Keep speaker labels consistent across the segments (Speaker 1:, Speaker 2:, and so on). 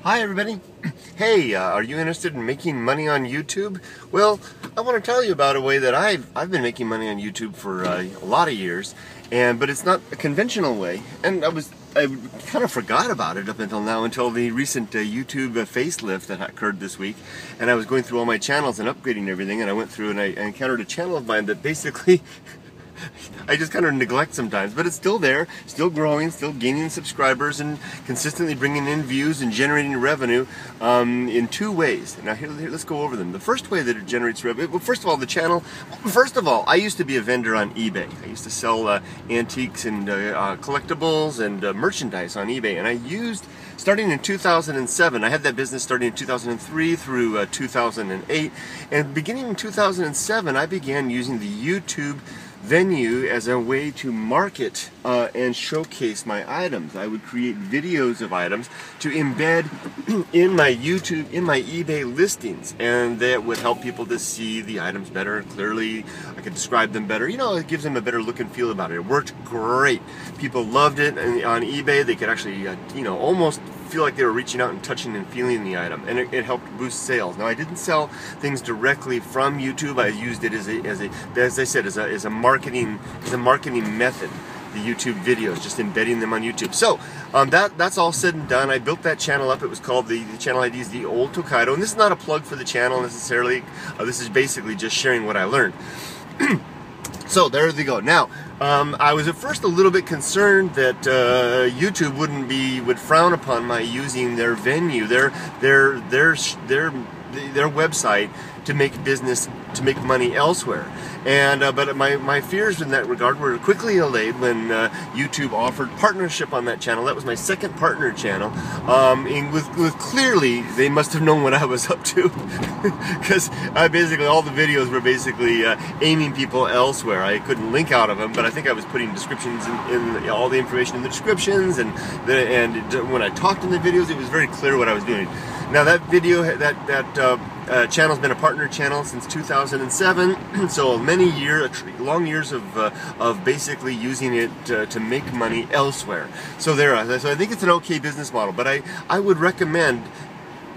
Speaker 1: Hi everybody. Hey, are you interested in making money on YouTube? Well, I want to tell you about a way that I've been making money on YouTube for a lot of years, but it's not a conventional way. And I kind of forgot about it up until now, until the recent YouTube facelift that occurred this week. And I was going through all my channels and upgrading everything, and I went through and I encountered a channel of mine that basically I just kind of neglect sometimes, but it's still there, still growing, still gaining subscribers and consistently bringing in views and generating revenue in two ways. Now here, let's go over them. The first way that it generates revenue, well, first of all, the channel, first of all, I used to be a vendor on eBay. I used to sell antiques and collectibles and merchandise on eBay, and I used, starting in 2007, I had that business starting in 2003 through 2008, and beginning in 2007, I began using the YouTube venue as a way to market and showcase my items. I would create videos of items to embed in my YouTube, in my eBay listings, and that would help people to see the items better, clearly. I could describe them better. You know, it gives them a better look and feel about it. It worked great. People loved it, and on eBay they could actually, you know, almost feel like they were reaching out and touching and feeling the item, and it helped boost sales. Now, I didn't sell things directly from YouTube. I used it as I said, as a marketing method. The YouTube videos, just embedding them on YouTube. So that's all said and done. I built that channel up. It was called, the channel ID is the Old Tokaido, and this is not a plug for the channel necessarily. This is basically just sharing what I learned. So there they go. Now, I was at first a little bit concerned that YouTube would frown upon my using their venue, their website to make business, to make money elsewhere. And but my fears in that regard were quickly allayed when YouTube offered partnership on that channel. That was my second partner channel. With clearly, they must have known what I was up to, because basically all the videos were basically aiming people elsewhere. I couldn't link out of them, but I think I was putting descriptions in all the information in the descriptions, and when I talked in the videos, it was very clear what I was doing. Now that video, channel's been a partner channel since 2007, so long years of basically using it to make money elsewhere. So so I think it's an okay business model, but I would recommend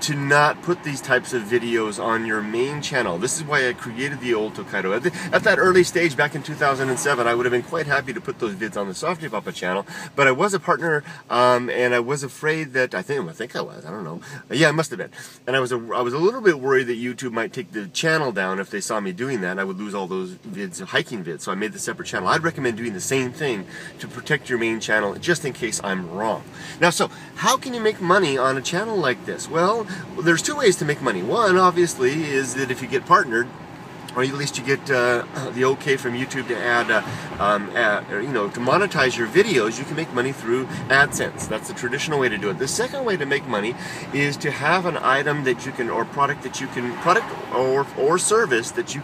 Speaker 1: to not put these types of videos on your main channel. This is why I created the Old Tokaido. At that early stage back in 2007, I would have been quite happy to put those vids on the Softy Papa channel, but I was a partner, and I was afraid that, I think I was, I don't know. Yeah, I must have been. And I was a little bit worried that YouTube might take the channel down if they saw me doing that. I would lose all those vids, hiking vids, so I made the separate channel. I'd recommend doing the same thing to protect your main channel, just in case I'm wrong. Now, so how can you make money on a channel like this? Well, there's two ways to make money. One, obviously, is that if you get partnered, or at least you get the okay from YouTube to to monetize your videos, you can make money through AdSense. That's the traditional way to do it. The second way to make money is to have an item that you can, or product that you can, or service that you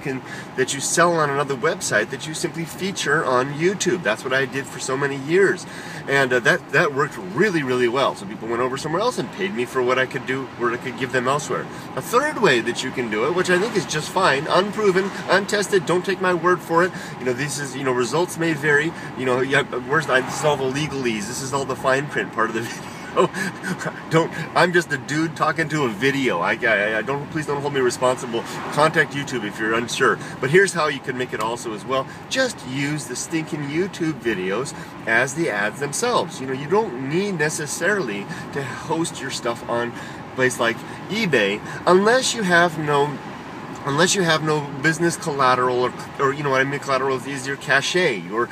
Speaker 1: sell on another website that you simply feature on YouTube. That's what I did for so many years, and that worked really, really well. So people went over somewhere else and paid me for what I could do, what I could give them elsewhere. A third way that you can do it, which I think is just fine, unproven, untested, don't take my word for it. You know, this is, results may vary. This is all the legalese. This is all the fine print part of the video. I'm just a dude talking to a video. Please don't hold me responsible. Contact YouTube if you're unsure. But here's how you can make it also as well. Just use the stinking YouTube videos as the ads themselves. You don't need necessarily to host your stuff on a place like eBay unless you have no business collateral, or you know what I mean, collateral is your cachet, your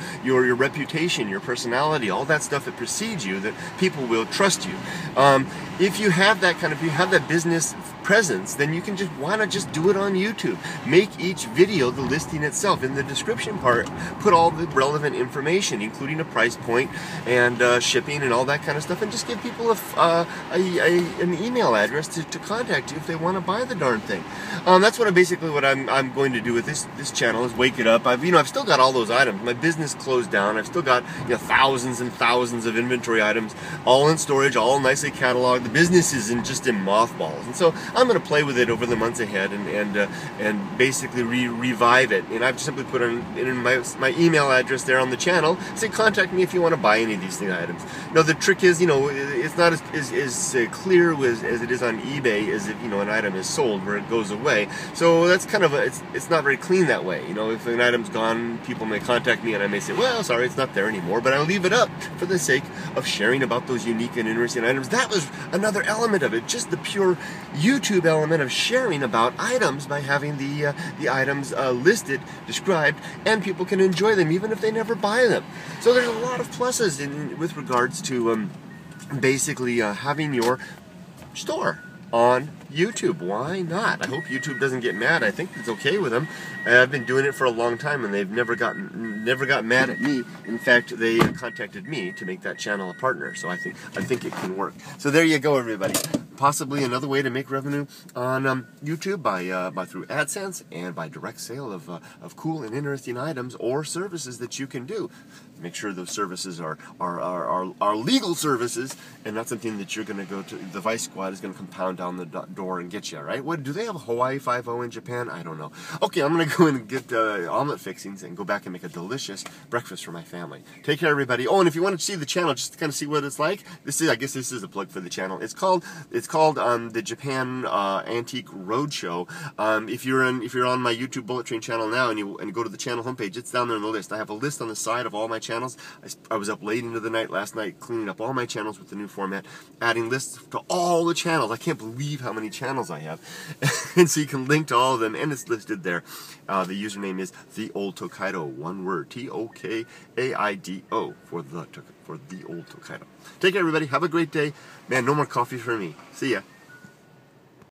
Speaker 1: reputation, your personality, all that stuff that precedes you, that people will trust you. If you have that business presence, then you can why not just do it on YouTube? Make each video the listing itself. In the description part, put all the relevant information, including a price point and shipping and all that kind of stuff, and just give people an email address to contact you if they want to buy the darn thing. That's basically what I'm going to do with this channel, is wake it up. I've still got all those items. My business closed down. I've still got thousands and thousands of inventory items, all in storage, all nicely cataloged. the business is just in mothballs. And so I'm going to play with it over the months ahead and basically revive it. And I've simply put in my email address there on the channel. Say contact me if you want to buy any of these items. Now the trick is, it's not as clear as it is on eBay as if an item is sold where it goes away. So that's kind of it's not very clean that way. If an item's gone, people may contact me and I may say, well, sorry, it's not there anymore, but I'll leave it up for the sake of sharing about those unique and interesting items. That was another element of it, just the pure YouTube element of sharing about items by having the items listed, described, and people can enjoy them even if they never buy them. So there's a lot of pluses with regards to basically having your store on YouTube. Why not? I hope YouTube doesn't get mad. I think it's okay with them. I've been doing it for a long time, and they've never got mad at me. In fact, they contacted me to make that channel a partner. So I think it can work. So there you go, everybody. Possibly another way to make revenue on YouTube by through AdSense and by direct sale of cool and interesting items or services that you can do. Make sure those services are legal services and not something that you're going to go to. The Vice Squad is going to come pound down the door and get you, right? What do they have? Hawaii 5-0 in Japan? I don't know. Okay, I'm going to go and get omelet fixings and go back and make a delicious breakfast for my family. Take care, everybody. Oh, and if you want to see the channel, just to kind of see what it's like, I guess this is a plug for the channel. It's called the Japan Antique Roadshow. If you're on my YouTube Bullet Train channel now and you go to the channel homepage, it's down there in the list. I have a list on the side of all my channels. I was up late into the night last night cleaning up all my channels with the new format, adding lists to all the channels. I can't believe how many channels I have. And so you can link to all of them, and it's listed there. The username is The Old Tokaido, one word, T-O-K-A-I-D-O for the Old Tokaido. Take care, everybody. Have a great day. Man, no more coffee for me. See ya.